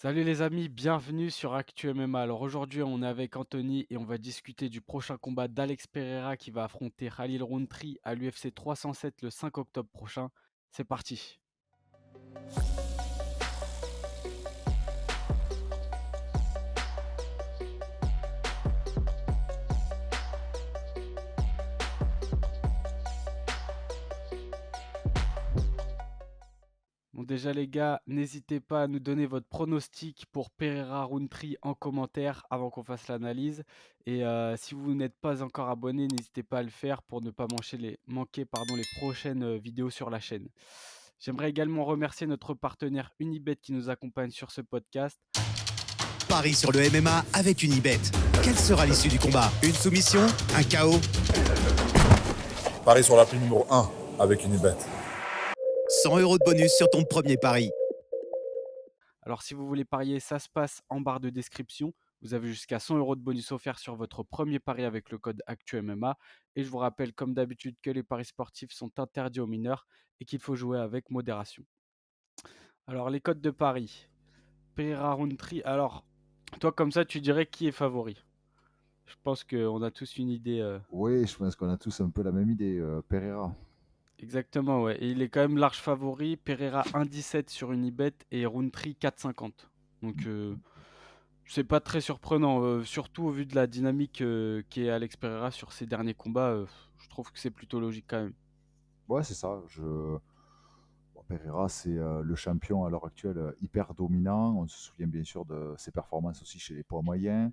Salut les amis, bienvenue sur Actu MMA. Alors aujourd'hui, on est avec Anthony et on va discuter du prochain combat d'Alex Pereira qui va affronter Khalil Rountree à l'UFC 307 le 5 octobre prochain. C'est parti. Bon déjà les gars, n'hésitez pas à nous donner votre pronostic pour Pereira Rountree en commentaire avant qu'on fasse l'analyse. Et si vous n'êtes pas encore abonné, n'hésitez pas à le faire pour ne pas manquer les prochaines vidéos sur la chaîne. J'aimerais également remercier notre partenaire Unibet qui nous accompagne sur ce podcast. Paris sur le MMA avec Unibet. Quelle sera l'issue du combat? Une soumission? Un KO? Paris sur l'appli numéro 1 avec Unibet. 100 € de bonus sur ton premier pari. Alors si vous voulez parier, ça se passe en barre de description. Vous avez jusqu'à 100 € de bonus offert sur votre premier pari avec le code ActuMMA. Et je vous rappelle comme d'habitude que les paris sportifs sont interdits aux mineurs et qu'il faut jouer avec modération. Alors les codes de paris. Pereira Rountree. Alors toi comme ça tu dirais qui est favori? Je pense qu'on a tous une idée. Oui, je pense qu'on a tous un peu la même idée, Pereira. Exactement, ouais. Et il est quand même large favori. Pereira 1,17 sur Unibet et Rountree 4,50. Donc c'est pas très surprenant, surtout au vu de la dynamique qu'est Alex Pereira sur ses derniers combats. Je trouve que c'est plutôt logique quand même. Ouais, c'est ça. Bon, Pereira, c'est le champion à l'heure actuelle hyper dominant. On se souvient bien sûr de ses performances aussi chez les poids moyens,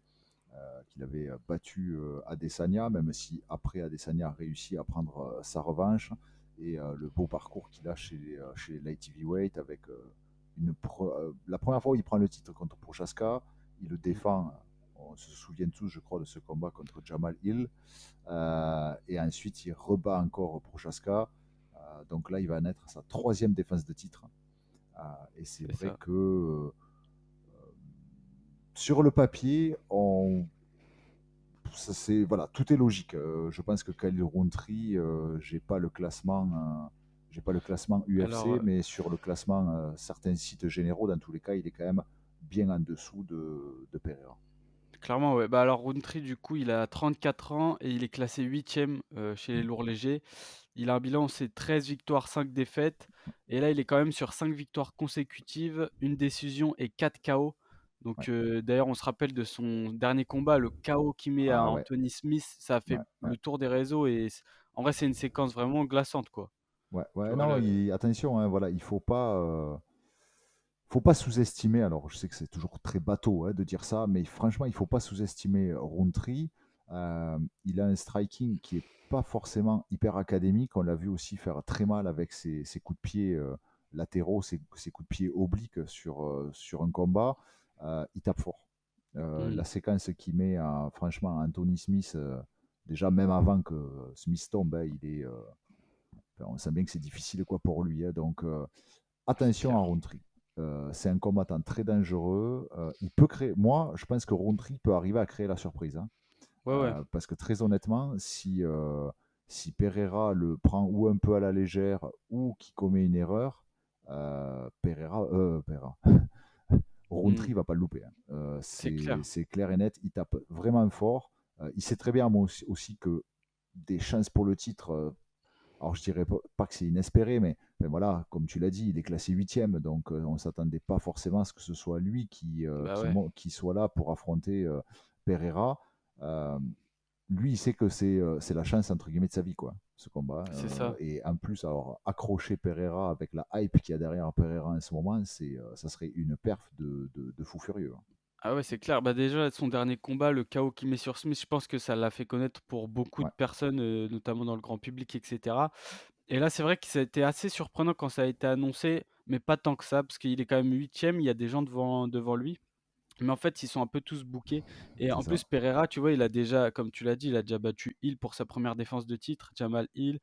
qu'il avait battu Adesanya, même si après Adesanya a réussi à prendre sa revanche. Et le beau parcours qu'il a chez les light heavyweight avec la première fois où il prend le titre contre Prochaska, il le Mm. défend. On se souvient tous, je crois, de ce combat contre Jamal Hill. Et ensuite, il rebat encore Prochaska. Donc là, il va naître sa troisième défense de titre. Et c'est C'est vrai ça. que sur le papier, voilà, tout est logique. Je pense que Khalil Rountree, j'ai pas le classement Alors, UFC, mais sur le classement certains sites généraux, dans tous les cas, il est quand même bien en dessous de Pereira. clairement, ouais. Bah alors Rountree, du coup, il a 34 ans et il est classé 8e chez les Mm. lourds légers. Il a un bilan, c'est 13 victoires, 5 défaites. Et là, il est quand même sur 5 victoires consécutives, une décision et 4 KO. Ouais. Donc, d'ailleurs, on se rappelle de son dernier combat, le KO qu'il met à Ah ouais, Anthony Smith. Ça a fait ouais, ouais. le tour des réseaux et en vrai, c'est une séquence vraiment glaçante, quoi. Ouais, Tu ouais, vois, non, attention, hein, voilà, il faut pas sous-estimer. Alors, je sais que c'est toujours très bateau de dire ça, mais franchement, il faut pas sous-estimer Rountree. Il a un striking qui est pas forcément hyper académique. On l'a vu aussi faire très mal avec ses coups de pied latéraux, ses coups de pied obliques sur un combat. Il tape fort. Mmh. La séquence qu'il met franchement à Anthony Smith, déjà même avant que Smith tombe, enfin, on sent bien que c'est difficile quoi pour lui. Donc C'est attention à clair. Rountree. C'est un combattant très dangereux. Il peut créer. Moi, je pense que Rountree peut arriver à créer la surprise, hein. Ouais, ouais. Parce que très honnêtement, si Pereira le prend ou un peu à la légère ou qui commet une erreur, Pereira, Mmh. Rountree va pas le louper, hein. C'est clair. C'est clair et net. Il tape vraiment fort. Il sait très bien moi aussi que des chances pour le titre, alors je dirais pas que c'est inespéré, mais enfin, voilà, comme tu l'as dit, il est classé huitième, donc on ne s'attendait pas forcément à ce que ce soit lui Bah ouais, qui soit là pour affronter Pereira. Euh, Lui, il sait que c'est la chance entre guillemets de sa vie, quoi, ce combat. c'est ça. Et en plus, alors accrocher Pereira avec la hype qu'il y a derrière Pereira en ce moment, ça serait une perf de fou furieux, hein. Ah ouais, c'est clair. Bah, déjà, son dernier combat, le KO qu'il met sur Smith, je pense que ça l'a fait connaître pour beaucoup de Ouais, personnes, notamment dans le grand public et cetera. Et là, c'est vrai que ça a été assez surprenant quand ça a été annoncé, mais pas tant que ça, parce qu'il est quand même 8e, il y a des gens devant lui. Mais en fait, ils sont un peu tous bookés et c'est en ça. plus Pereira, tu vois, il a déjà, comme tu l'as dit, il a déjà battu Hill pour sa première défense de titre, Jamal Hill,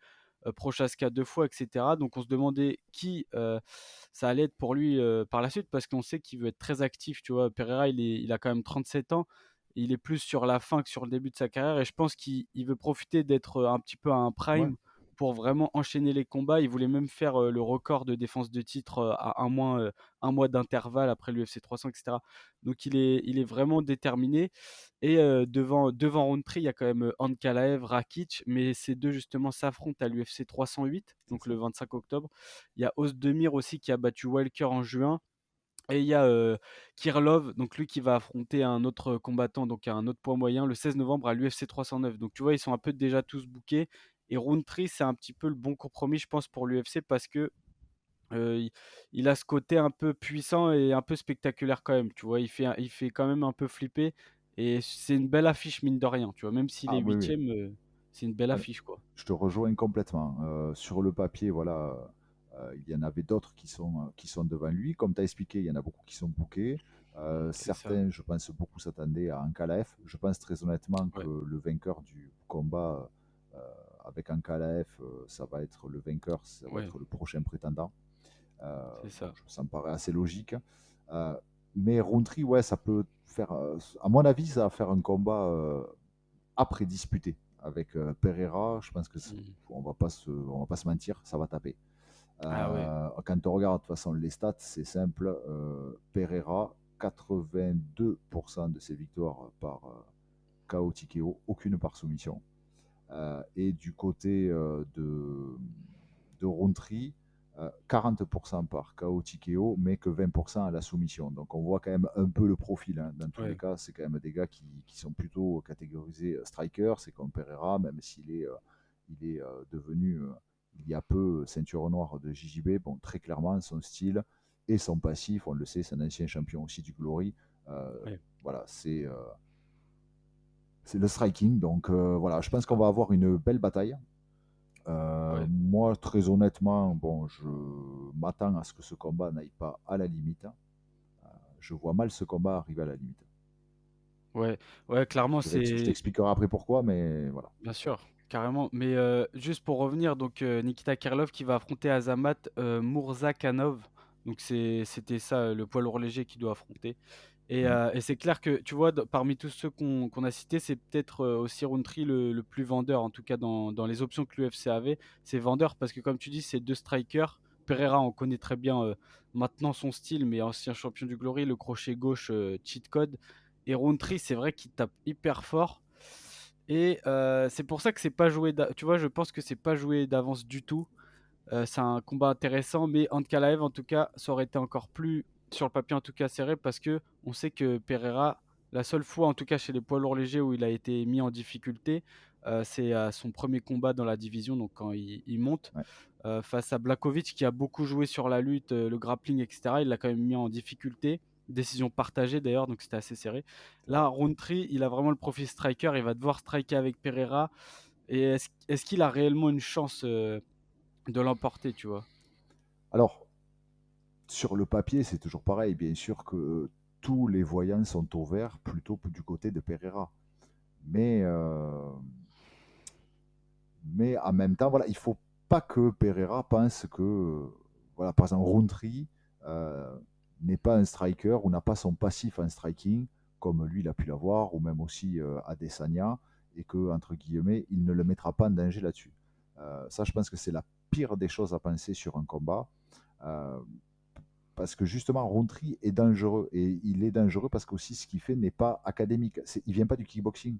Prochaska 2 fois et cetera. Donc on se demandait qui, ça allait être pour lui, par la suite parce qu'on sait qu'il veut être très actif, tu vois? Pereira, il a quand même 37 ans, il est plus sur la fin que sur le début de sa carrière et je pense qu'il veut profiter d'être, un petit peu à un Ouais, prime pour vraiment enchaîner les combats. Il voulait même faire, le record de défense de titre, à 1 mois d'intervalle après l'UFC 300 et cetera. Donc il est vraiment déterminé et devant Rountree, il y a quand même, Ankalaev, Rakic, mais ces 2 justement s'affrontent à l'UFC 308, C'est donc ça. le 25 octobre. Il y a Ozdemir aussi qui a battu Walker en juin et il y a, Kirlov, donc lui qui va affronter un autre combattant, donc à un autre poids moyen, le 16 novembre à l'UFC 309. Donc tu vois, ils sont un peu déjà tous bookés et Rountree, c'est un petit peu le bon compromis, je pense, pour l'UFC parce que, il a ce côté un peu puissant et un peu spectaculaire quand même, tu vois? Il fait quand même un peu flipper et c'est une belle affiche mine de rien, tu vois? Même s'il Ah est oui, oui. 8e, c'est une belle Ouais, affiche, quoi. je te rejoins complètement. Sur le papier, voilà, il y en avait d'autres qui sont devant lui. Comme tu as expliqué, il y en a beaucoup qui sont bookés. C'est ça, Certains, je pense, beaucoup s'attendaient à Ankalaev. Je pense très honnêtement que ouais, le vainqueur du combat avec Ankalaev, ça va être le vainqueur, ça va ouais, être le prochain prétendant. c'est Bon, ça. ça me paraît assez logique. Euh, mais Rountree, ouais, ça peut faire, à mon avis, ça va faire un combat après disputé avec Pereira. Je pense que Mmh. on va pas se mentir, ça va taper. Ah ouais, Quand on regarde de toute façon les stats, c'est simple. Pereira, 82% de ses victoires par KO TKO, aucune par soumission. Et du côté de Rountree, 40% par KO TKO, mais que 20% à la soumission. Donc on voit quand même un peu le profil, hein. Dans tous les ouais, cas, c'est quand même des gars qui sont plutôt catégorisés striker. C'est comme Pereira, même s'il est, il est devenu il y a peu ceinture noire de JJB. Bon, très clairement, son style et son passif, on le sait, c'est un ancien champion aussi du Glory. Euh, ouais, voilà, c'est le striking. Donc voilà, je c'est pense qu'on ça, va avoir une belle bataille. ouais. Moi, très honnêtement, bon, je m'attends à ce que ce combat n'aille pas à la limite. Je vois mal ce combat arriver à la limite. Ouais, ouais, clairement, Je c'est t'expliquerai après pourquoi, mais voilà. bien sûr, carrément. Mais juste pour revenir, donc Nikita Krylov qui va affronter Azamat Murzakanov. Donc c'était ça, le poids lourd léger qu'il doit affronter. Mm. Et c'est clair que, tu vois, parmi tous ceux qu'on a cités, c'est peut-être aussi Rountree le plus vendeur, en tout cas dans les options que l'UFC avait. C'est vendeur parce que, comme tu dis, c'est deux strikers. Pereira, on connaît très bien maintenant son style, mais ancien champion du Glory, le crochet gauche cheat code. Et Rountree, c'est vrai qu'il tape hyper fort. Et c'est pour ça que c'est pas joué. Tu vois, je pense que c'est pas joué d'avance du tout. C'est un combat intéressant, mais Ankalaev, en tout cas, ça aurait été encore plus, sur le papier en tout cas, serré parce que on sait que Pereira, la seule fois, en tout cas chez les poids lourds légers, où il a été mis en difficulté, c'est à son premier combat dans la division, donc quand il monte, Ouais. face à Blachowicz qui a beaucoup joué sur la lutte, le grappling, etc. Il l'a quand même mis en difficulté. Décision partagée d'ailleurs, donc c'était assez serré. Ouais. Là, Rountree, il a vraiment le profil striker, il va devoir striker avec Pereira. Et est-ce qu'il a réellement une chance de l'emporter, tu vois? Alors, sur le papier, c'est toujours pareil. Bien sûr que tous les voyants sont au vert plutôt du côté de Pereira. Mais, euh, mais en même temps, voilà, il ne faut pas que Pereira pense que, voilà, par exemple, Rountree euh, n'est pas un striker ou n'a pas son passif en striking, comme lui, il a pu l'avoir, ou même aussi Adesanya, et que, entre guillemets, il ne le mettra pas en danger là-dessus. Ça, je pense que c'est la pire des choses à penser sur un combat. Euh, Parce que justement, Rountree est dangereux. Et il est dangereux parce qu'aussi, ce qu'il fait n'est pas académique. Il ne vient pas du kickboxing.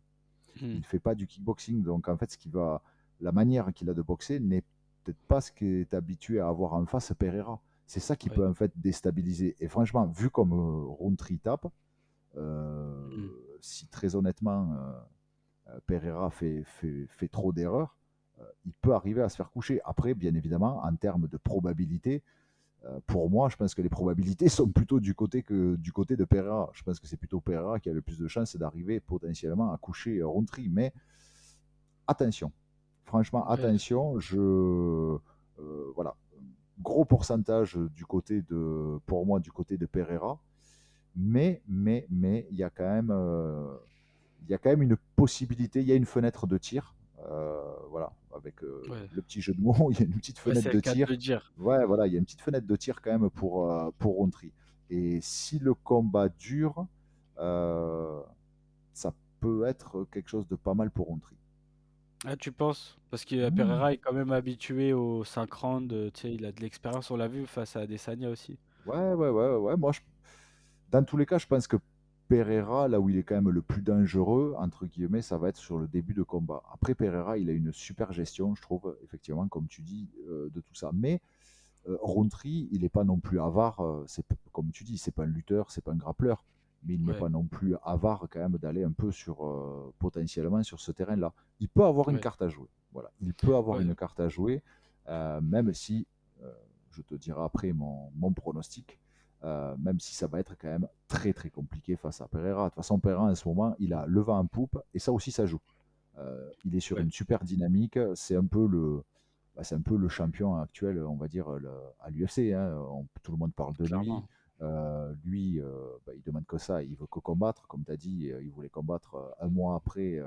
Il Mmh. ne fait pas du kickboxing. Donc, en fait, la manière qu'il a de boxer n'est peut-être pas ce qu'il est habitué à avoir en face Pereira. C'est ça qui Ouais. peut en fait déstabiliser. Et franchement, vu comme Rountree tape, euh, Mmh. si très honnêtement Pereira fait trop d'erreurs, il peut arriver à se faire coucher. Après, bien évidemment, en termes de probabilité, pour moi, je pense que les probabilités sont plutôt du côté de Pereira. Je pense que c'est plutôt Pereira qui a le plus de chances d'arriver potentiellement à coucher Rountree. Mais attention, franchement, Ouais, attention. Voilà, gros pourcentage pour moi, du côté de Pereira. Mais, il y a quand même une possibilité, il y a une fenêtre de tir. Voilà, avec ouais. le petit jeu de mots, il y a une petite Ouais, fenêtre c'est le de cas de tir. le dire. Ouais, voilà, il y a une petite fenêtre de tir quand même pour Rountree. Et si le combat dure, euh, ça peut être quelque chose de pas mal pour Rountree. Ah, tu penses? Parce que Hmm. Pereira est quand même habitué aux 5 rounds, tu sais, il a de l'expérience, on l'a vu face à Adesanya aussi. Ouais. Dans tous les cas, je pense que Pereira, là où il est quand même le plus dangereux, entre guillemets, ça va être sur le début de combat. Après, Pereira, il a une super gestion, je trouve, effectivement, comme tu dis, de tout ça. Mais Rountree, il n'est pas non plus avare. Comme tu dis, c'est pas un lutteur, c'est pas un grappleur, mais il n'est Ouais, pas non plus avare quand même d'aller un peu sur potentiellement sur ce terrain-là. Il peut avoir une ouais, carte à jouer. Voilà, il peut avoir ouais, une carte à jouer, même si euh, je te dirai après mon pronostic. Même si ça va être quand même très très compliqué face à Pereira. De toute façon, Pereira en ce moment, il a le vent en poupe et ça aussi, ça joue. Il est sur ouais, une super dynamique. C'est un peu le champion actuel, on va dire, à l'UFC. Hein. Tout le monde parle de lui. clairement. Lui, il demande que ça. Il veut que combattre. Comme tu as dit, il voulait combattre un mois après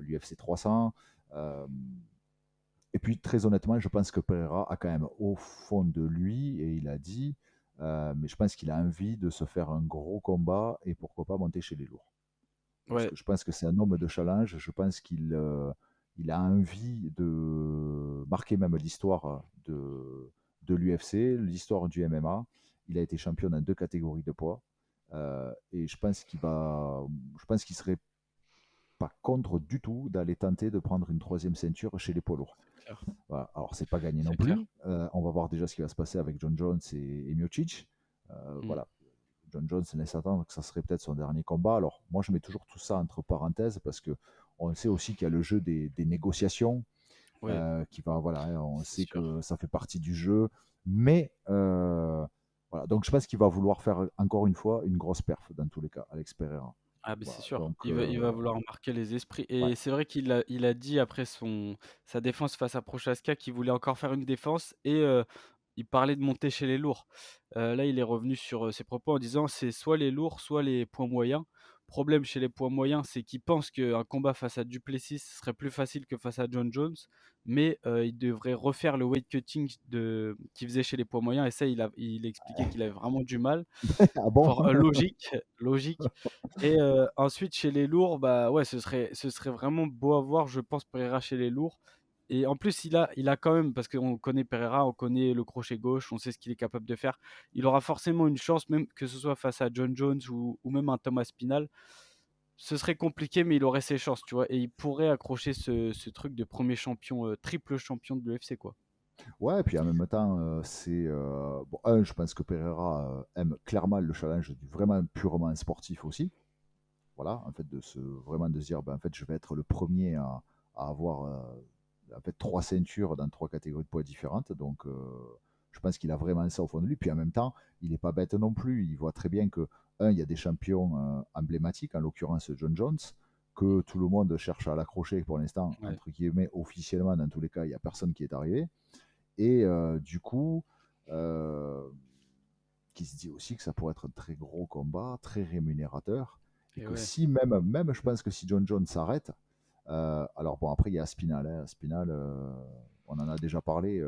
l'UFC 300. Euh, et puis, très honnêtement, je pense que Pereira a quand même au fond de lui, et il a dit, mais je pense qu'il a envie de se faire un gros combat et pourquoi pas monter chez les lourds. Parce Ouais, que je pense que c'est un homme de challenge. Je pense qu'il a envie de marquer même l'histoire de l'UFC, l'histoire du MMA. Il a été champion dans deux catégories de poids. Et je pense qu'il serait pas contre du tout d'aller tenter de prendre une troisième ceinture chez les poids lourds. c'est clair, Voilà. Alors, c'est pas gagné non c'est clair. plus. On va voir déjà ce qui va se passer avec John Jones et Miocic. Mmh. Voilà. John Jones laisse attendre que ça serait peut-être son dernier combat. Alors, moi, je mets toujours tout ça entre parenthèses parce que on sait aussi qu'il y a le jeu des négociations Ouais, qui va, voilà, hein, on c'est sait sûr. que ça fait partie du jeu. Mais, voilà. Donc, je pense qu'il va vouloir faire encore une fois une grosse perf dans tous les cas, Alex Pereira. Ah beh, c'est Voilà. sûr, Donc, il va vouloir marquer les esprits ouais. et c'est vrai qu'il a dit après sa défense face à Prochaska qu'il voulait encore faire une défense et il parlait de monter chez les lourds. Là, il est revenu sur, ses propos en disant: «C'est soit les lourds, soit les poids moyens». Problème chez les poids moyens, c'est qu'il pense qu'un combat face à Du Plessis serait plus facile que face à John Jones, mais il devrait refaire le weight cutting qu'il faisait chez les poids moyens et ça, il expliquait qu'il avait vraiment du mal. Ah bon? Fort logique, logique et ensuite chez les lourds, bah, ouais, ce serait vraiment beau à voir, je pense, Pereira chez les lourds et en plus il a quand même parce qu'on connaît Pereira, on connaît le crochet gauche, on sait ce qu'il est capable de faire. Il aura forcément une chance, même que ce soit face à John Jones ou même un Thomas Spinal. Ce serait compliqué, mais il aurait ses chances, tu vois? Et il pourrait accrocher ce truc de premier champion, triple champion de l'UFC, quoi. Ouais, et puis en même temps, bon, je pense que Pereira aime clairement le challenge du vraiment purement sportif aussi. Voilà, en fait, vraiment de se dire, ben, en fait, je vais être le premier à avoir en fait, trois ceintures dans trois catégories de poids différentes. Donc, je pense qu'il a vraiment ça au fond de lui. Puis en même temps, il n'est pas bête non plus. Il voit très bien que, il y a des champions emblématiques, en l'occurrence John Jones, que tout le monde cherche à l'accrocher pour l'instant, Ouais, entre guillemets, officiellement, dans tous les cas, il n'y a personne qui est arrivé. Et du coup, euh, qui se dit aussi que ça pourrait être un très gros combat, très rémunérateur, et et que ouais. si même je pense que si John Jones s'arrête, alors bon, après il y a Spinal, hein. Spinal, on en a déjà parlé,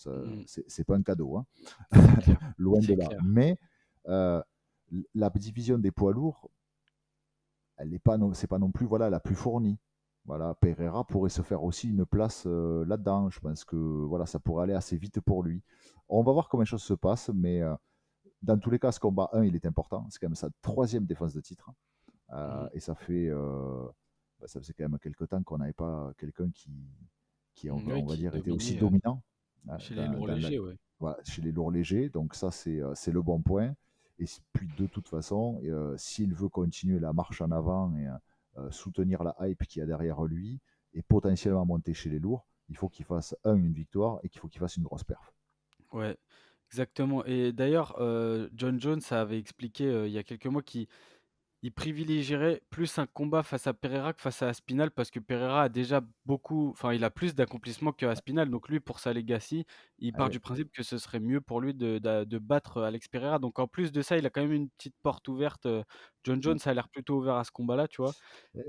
Mmh. c'est pas un cadeau, hein. C'est clair, Loin de c'est là. clair. Mais euh, la division des poids lourds, elle n'est pas, c'est pas non plus voilà, la plus fournie. Voilà, Pereira pourrait se faire aussi une place là-dedans. Je pense que voilà, ça pourrait aller assez vite pour lui. On va voir comment les choses se passent, mais dans tous les cas, ce combat il est important. C'est quand même sa troisième défense de titre. Mmh. Et ça faisait quand même quelques temps qu'on n'avait pas quelqu'un qui Ouais, on va qui dire, était aussi dominait, dominant chez les lourds dans légers, ouais. voilà, chez les lourds légers. Donc ça, c'est le bon point. Et puis de toute façon, s'il veut continuer la marche en avant et soutenir la hype qu'il y a derrière lui et potentiellement monter chez les lourds, il faut qu'il fasse une victoire et qu'il faut qu'il fasse une grosse perf. Ouais, exactement et d'ailleurs, John Jones avait expliqué, il y a quelques mois qu'il privilégierait plus un combat face à Pereira que face à Aspinall parce que Pereira a déjà beaucoup enfin, il a plus d'accomplissements que Ouais. Aspinall donc lui, pour sa legacy, il Ah part ouais. du principe que ce serait mieux pour lui de battre, Alex Pereira donc en plus de ça, il a quand même une petite porte ouverte, John Ouais. Jones a l'air plutôt ouvert à ce combat-là, tu vois?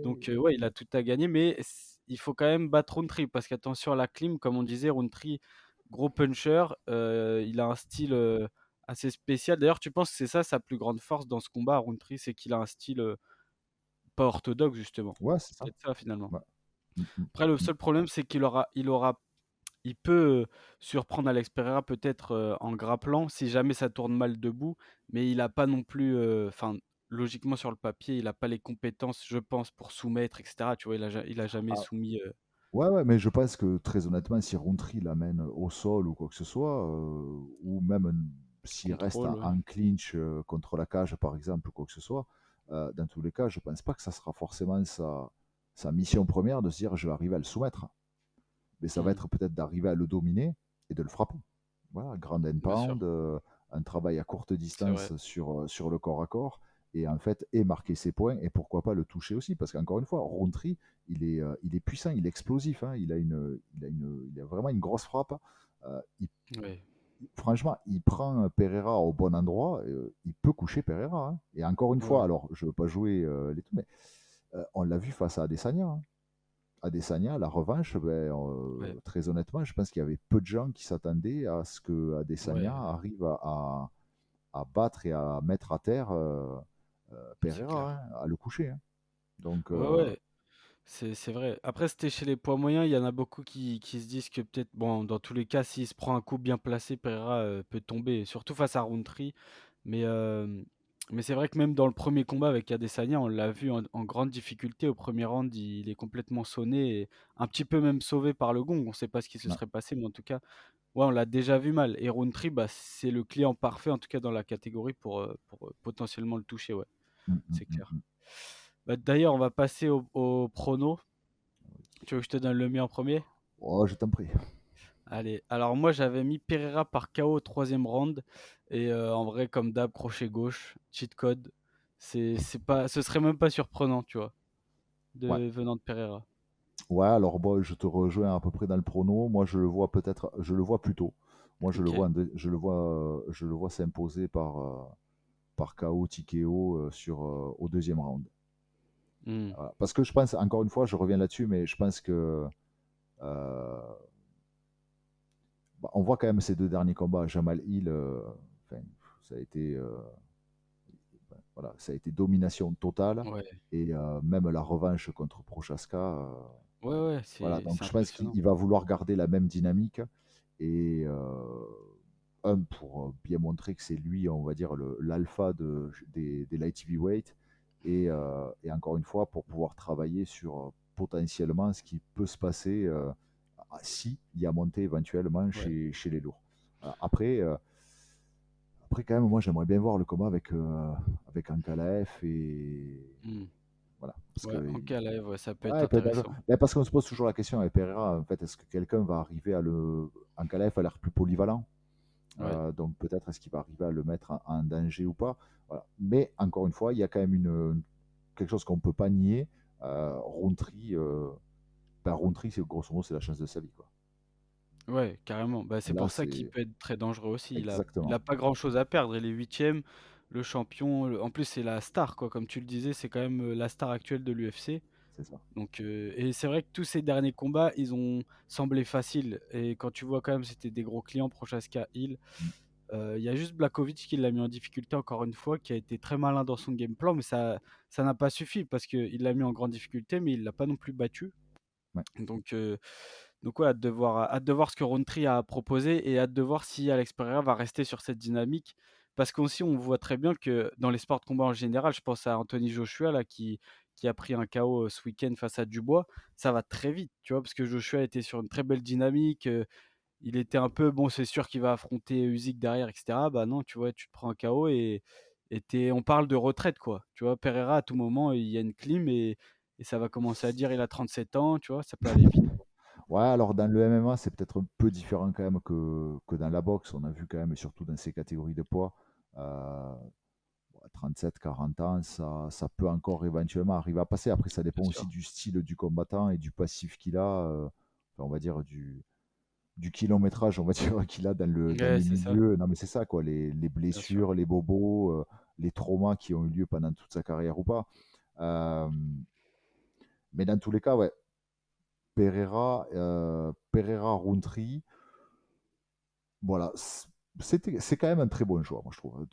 Donc Et- ouais, il a tout à gagner, mais il faut quand même battre Rountree parce qu'attention à la clim, comme on disait, Rountree, gros puncher, il a un style assez spécial. D'ailleurs, tu penses que c'est ça sa plus grande force dans ce combat, Rountree, c'est qu'il a un style pas orthodoxe justement. ouais, c'est C'est ça. peut-être ça finalement. Ouais. Mm, mm, Après, le mm. seul problème, c'est il peut surprendre Alex Pereira peut-être en grapplant si jamais ça tourne mal debout, mais il n'a pas non plus, enfin, logiquement sur le papier, il n'a pas les compétences, je pense, pour soumettre, etc. Tu vois, il a jamais Ah, soumis. ouais, ouais, mais je pense que très honnêtement, si Rountree l'amène au sol ou quoi que ce soit, ou même s'il reste Contrôle, ouais. en clinch contre la cage, par exemple, ou quoi que ce soit, dans tous les cas, je pense pas que ça sera forcément sa mission première de se dire je vais arriver à le soumettre. Mais ça va Mmh. être peut-être d'arriver à le dominer et de le frapper. Voilà, ground and Bien sûr, pound, un travail à courte c'est vrai. distance sur le corps à corps, et en fait, et marquer ses points, et pourquoi pas le toucher aussi, parce qu'encore une fois, Rountree, il est puissant, il est explosif, hein, il a vraiment une grosse frappe. Il Ouais. Franchement, il prend Pereira au bon endroit, il peut coucher Pereira, hein. Et encore une Ouais, fois, ouais. alors je ne veux pas jouer les trucs, mais on l'a vu face à Adesanya, hein. Adesanya, la revanche, ben, Ouais. très honnêtement, je pense qu'il y avait peu de gens qui s'attendaient à ce que Adesanya Ouais, arrive à battre et à mettre à terre c'est clair. Pereira, hein, à le coucher, hein. Donc, Ouais, ouais. C'est vrai. Après, c'était chez les poids moyens, il y en a beaucoup qui se disent que peut-être, bon, dans tous les cas, s'il se prend un coup bien placé, Pereira peut tomber, surtout face à Rountree. Mais, mais c'est vrai que même dans le premier combat avec Adesanya, on l'a vu en grande difficulté. Au premier round, il est complètement sonné et un petit peu même sauvé par le gong. On ne sait pas ce qui se ouais. serait passé, mais en tout cas, ouais, on l'a déjà vu mal. Et Rountree, bah, c'est le client parfait, en tout cas dans la catégorie, pour potentiellement le toucher, ouais, Mm, mm, c'est mm, clair. mm. Bah, d'ailleurs, on va passer au prono. Tu veux que je te donne le mien en premier? Oh, je t'en prie. Allez, alors moi j'avais mis Pereira par KO au troisième round et en vrai comme d'hab crochet gauche, cheat code, c'est pas, ce serait même pas surprenant, tu vois, Ouais. venant de Pereira. Ouais, alors bon, je te rejoins à peu près dans le prono. Moi, je le vois plus tôt. Moi, Ok. je le vois s'imposer par KO TKO au deuxième round. Hmm. Parce que je pense, encore une fois, je reviens là-dessus, mais je pense que euh, on voit quand même ces deux derniers combats. Jamal Hill, enfin, ça a été, voilà, ça a été domination totale. Ouais, Et même la revanche contre Prochaska, ouais, ouais, voilà. c'est Donc c'est je pense impressionnant. qu'il va vouloir garder la même dynamique. Et pour bien montrer que c'est lui, on va dire, l'alpha des light heavyweight. Et encore une fois, pour pouvoir travailler sur potentiellement ce qui peut se passer si il y a montée éventuellement Ouais. chez les lourds. Voilà. Après, quand même, moi, j'aimerais bien voir le combat avec Ankalaev et Hmm. voilà, parce Ouais, que en cas live, ouais, ça peut être ouais, il peut être dangereux. intéressant. Mais parce qu'on se pose toujours la question avec Pereira, en fait, est-ce que quelqu'un va arriver Ankalaev a l'air plus polyvalent, Ouais, donc peut-être est-ce qu'il va arriver à le mettre en danger ou pas. Voilà. Mais encore une fois, il y a quand même quelque chose qu'on ne peut pas nier. Rountree, Rountree, c'est grosso modo, c'est la chance de sa vie, quoi. ouais, carrément. Bah, c'est Là, pour ça qu'il c'est peut être très dangereux aussi. Il exactement, a pas grand-chose à perdre. Il est huitième, le champion. En plus, c'est la star, quoi. Comme tu le disais, c'est quand même la star actuelle de l'UFC. c'est ça. Donc, et c'est vrai que tous ces derniers combats, ils ont semblé faciles. Et quand tu vois quand même, c'était des gros clients, Prochaska, Hill. Mm. Il y a juste Blachowicz qui l'a mis en difficulté encore une fois, qui a été très malin dans son game plan, mais ça n'a pas suffi parce qu'il l'a mis en grande difficulté, mais il l'a pas non plus battu. Ouais. Donc, ouais, hâte de voir ce que Rountree a proposé et hâte de voir si Alex Pereira va rester sur cette dynamique. Parce qu'aussi, on voit très bien que dans les sports de combat en général, je pense à Anthony Joshua là, qui a pris un KO ce week-end face à Dubois, ça va très vite, tu vois, parce que Joshua était sur une très belle dynamique. Il était un peu, bon, c'est sûr qu'il va affronter Usyk derrière, etc. Bah non, tu vois, tu te prends un KO on parle de retraite, quoi. Tu vois, Pereira, à tout moment, il y a une clim et ça va commencer à dire il a 37 ans, tu vois, ça peut aller vite. Ouais, alors dans le MMA, c'est peut-être un peu différent quand même que dans la boxe. On a vu quand même, et surtout dans ces catégories de poids, euh, 37-40 ans, ça peut encore éventuellement arriver à passer. Après, ça Bien dépend aussi sûr, du style du combattant et du passif qu'il a, enfin, on va dire du kilométrage, on va dire, qu'il a dans ouais, le c'est ça, milieu. Non, mais c'est ça, quoi, les bien sûr. blessures, les bobos, les traumas qui ont eu lieu pendant toute sa carrière ou pas. Euh, mais dans tous les cas, ouais, Pereira Rountree, voilà, c'est quand même un très bon choix, moi je trouve.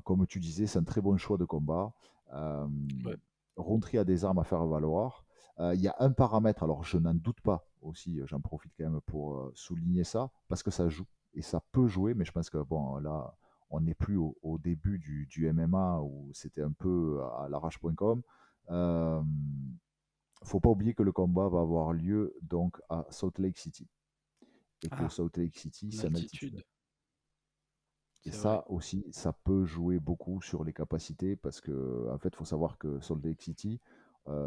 Comme tu disais, c'est un très bon choix de combat. Euh, Ouais. Rountree a des armes à faire valoir. Il y a un paramètre, alors je n'en doute pas aussi, j'en profite quand même pour souligner ça, parce que ça joue, et ça peut jouer, mais je pense que bon, là, on n'est plus au début du MMA où c'était un peu à l'arrache.com. Euh, Faut pas oublier que le combat va avoir lieu donc à Salt Lake City, et que Ah, Salt Lake City, en c'est en altitude. altitude, Et c'est vrai. ça aussi, ça peut jouer beaucoup sur les capacités parce que, en fait, il faut savoir que Salt Lake City,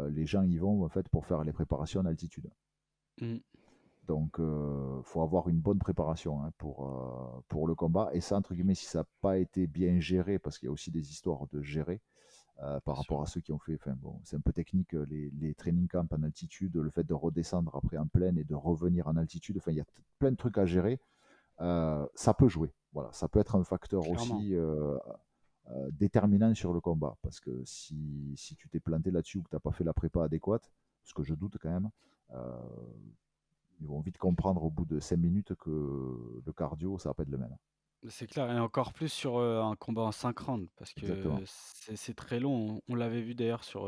les gens y vont en fait pour faire les préparations en altitude. Mm. Donc, faut avoir une bonne préparation hein, pour le combat. Et ça, entre guillemets, si ça n'a pas été bien géré, parce qu'il y a aussi des histoires de gérer Bien par sûr. rapport à ceux qui ont fait. Enfin, bon, c'est un peu technique, les training camps en altitude, le fait de redescendre après en plaine et de revenir en altitude. Enfin, il y a plein de trucs à gérer. Ça peut jouer. Voilà, ça peut être un facteur Clairement. aussi déterminant sur le combat. Parce que si tu t'es planté là-dessus ou que tu n'as pas fait la prépa adéquate, ce que je doute quand même, euh, ils vont vite comprendre au bout de 5 minutes que le cardio, ça va pas être le même. C'est clair, et encore plus sur un combat en 5 rounds, parce que Exactement. c'est très long. On l'avait vu d'ailleurs sur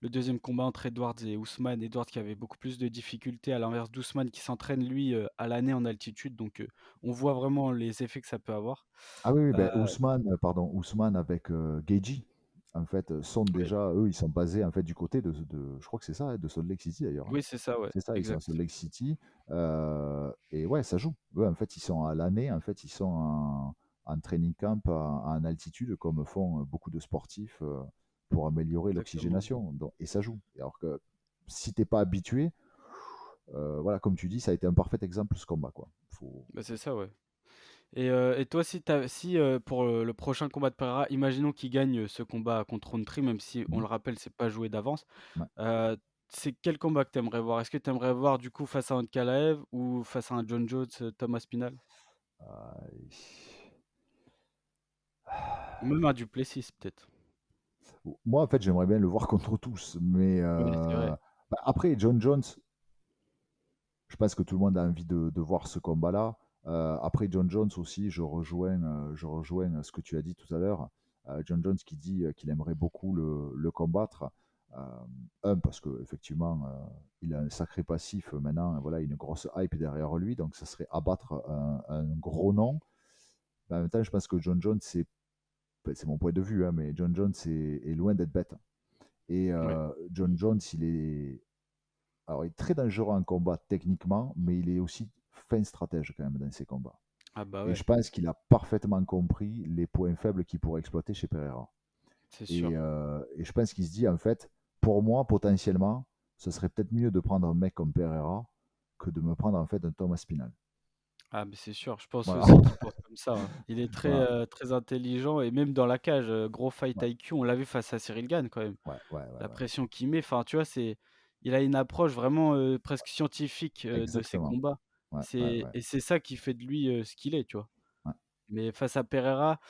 le deuxième combat entre Edwards et Ousmane. Edwards qui avait beaucoup plus de difficultés, à l'inverse d'Ousmane qui s'entraîne lui à l'année en altitude. Donc on voit vraiment les effets que ça peut avoir. Ah oui, oui ben, Euh, Ousmane avec Geji, en fait, sont ouais. déjà, eux, ils sont basés en fait du côté je crois que c'est ça, hein, de Salt Lake City d'ailleurs, hein. Oui, c'est ça, ouais, C'est ça, ils sont à Salt exact. Lake City. Et ouais, ça joue. Eux, en fait, ils sont à l'année, en fait, ils sont en training camp en altitude, comme font beaucoup de sportifs pour améliorer Exactement. l'oxygénation. Et ça joue. Alors que si t'es pas habitué, voilà, comme tu dis, ça a été un parfait exemple ce combat, quoi. Faut... Bah, c'est ça, ouais. Et toi, si pour le prochain combat de Pereira, imaginons qu'il gagne ce combat contre Rountree, même si on Mhm. le rappelle, c'est pas joué d'avance. Ouais. Heu, c'est quel combat que tu aimerais voir? Est-ce que tu aimerais voir du coup face à Ankalaev ou face à un John Jones, Thomas Spinal? Euh, Ou même un Duplessis peut-être? Moi, en fait, j'aimerais bien le voir contre tous, mais Oui, c'est vrai. bah, après, John Jones, je pense que tout le monde a envie de voir ce combat-là. Après John Jones aussi, je rejoins ce que tu as dit tout à l'heure. John Jones qui dit qu'il aimerait beaucoup le combattre. Euh, parce qu'effectivement, il a un sacré passif maintenant, voilà, une grosse hype derrière lui, donc ça serait abattre un gros nom. Mais en même temps, je pense que John Jones, c'est mon point de vue, hein, mais John Jones est loin d'être bête. Et Ouais. John Jones, alors, il est très dangereux en combat techniquement, mais il est aussi fin stratège quand même dans ses combats. Ah bah Et ouais, je pense qu'il a parfaitement compris les points faibles qu'il pourrait exploiter chez Pereira. c'est Et, sûr. je pense qu'il se dit, en fait, pour moi, potentiellement, ce serait peut-être mieux de prendre un mec comme Pereira que de me prendre en fait un Thomas Spinal. Ah mais c'est sûr, je pense Voilà. aussi qu'il pense comme ça, hein. Il est très, Voilà. très intelligent et même dans la cage, gros fight Ouais. IQ, on l'a vu face à Cyril Gane quand même. Ouais, ouais, ouais, La ouais. pression qu'il met, enfin, tu vois, il a une approche vraiment, presque scientifique, de ses Exactement. combats. Ouais, ouais, ouais, C'est ça qui fait de lui, ce qu'il est, tu vois? ouais. Mais face à Pereira,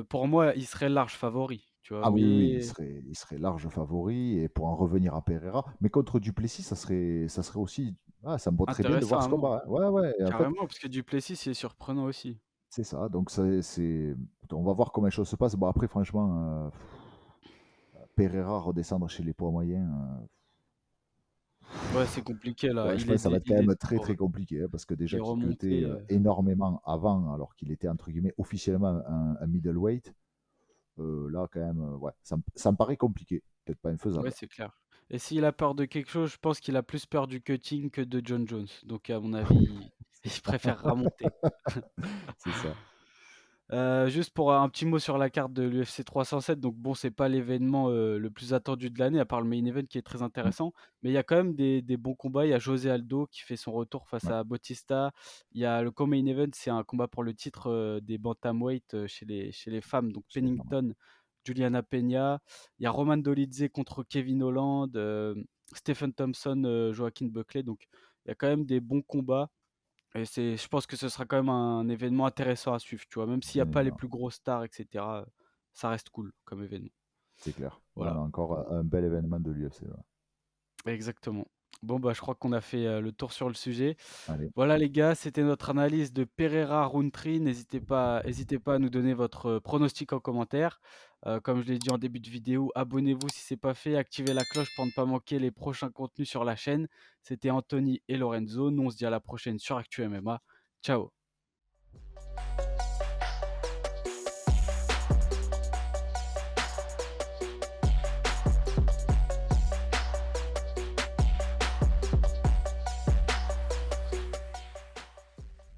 pour moi, il serait large favori, tu vois? Ah oui, oui, oui, il Mais serait, il serait large favori. Et pour en revenir à Pereira, mais contre Duplessis, ça serait aussi. Ah, ça me botterait bien de intéressant voir à ce mort, combat, hein. Ouais, ouais. Et en fait, carrément, parce que Duplessis, il est surprenant aussi. c'est ça. Donc, on va voir comment les choses se passent. Bon, après, franchement, Pereira redescendre chez les poids moyens, Ouais, c'est compliqué là, ouais, je pense que ça va être quand il est même très, trop, très compliqué, hein, parce que il est déjà qu'il guettait remonté, énormément avant, alors qu'il était, entre guillemets, officiellement un middleweight. Là, quand même, ouais, ça me paraît compliqué. Peut-être pas ouais, infaisable. c'est clair. Et s'il a peur de quelque chose, je pense qu'il a plus peur du cutting que de John Jones. Donc à mon avis, C'est il ça. préfère remonter. C'est ça. Juste pour un petit mot sur la carte de l'UFC 307, donc bon, c'est pas l'événement, le plus attendu de l'année, à part le main event qui est très Mm, intéressant, mais il y a quand même des bons combats. Il y a José Aldo qui fait son retour face ouais, à Bautista. Il y a le co-main event, c'est un combat pour le titre, des bantamweight, chez les femmes, donc chez les femmes, ouais. Pennington, Juliana Peña. Il y a Roman Dolidze contre Kevin Holland, Stephen Thompson, Joaquin Buckley, donc il y a quand même des bons combats. Et je pense que ce sera quand même un événement intéressant à suivre, tu vois? Même s'il y a Bien pas les évidemment. plus grosses stars et cetera, ça reste cool comme événement. C'est clair. Non, Voilà, non, encore un bel événement de l'UFC. Ouais. exactement. Bon, bah, je crois qu'on a fait, le tour sur le sujet. Allez, Voilà les gars, c'était notre analyse de Pereira Rountree. N'hésitez pas à nous donner votre, pronostic en commentaire. Comme je l'ai dit en début de vidéo, abonnez-vous si c'est pas fait, activez la cloche pour ne pas manquer les prochains contenus sur la chaîne. C'était Anthony et Lorenzo. Nous, on se dit à la prochaine sur Actu MMA. Ciao.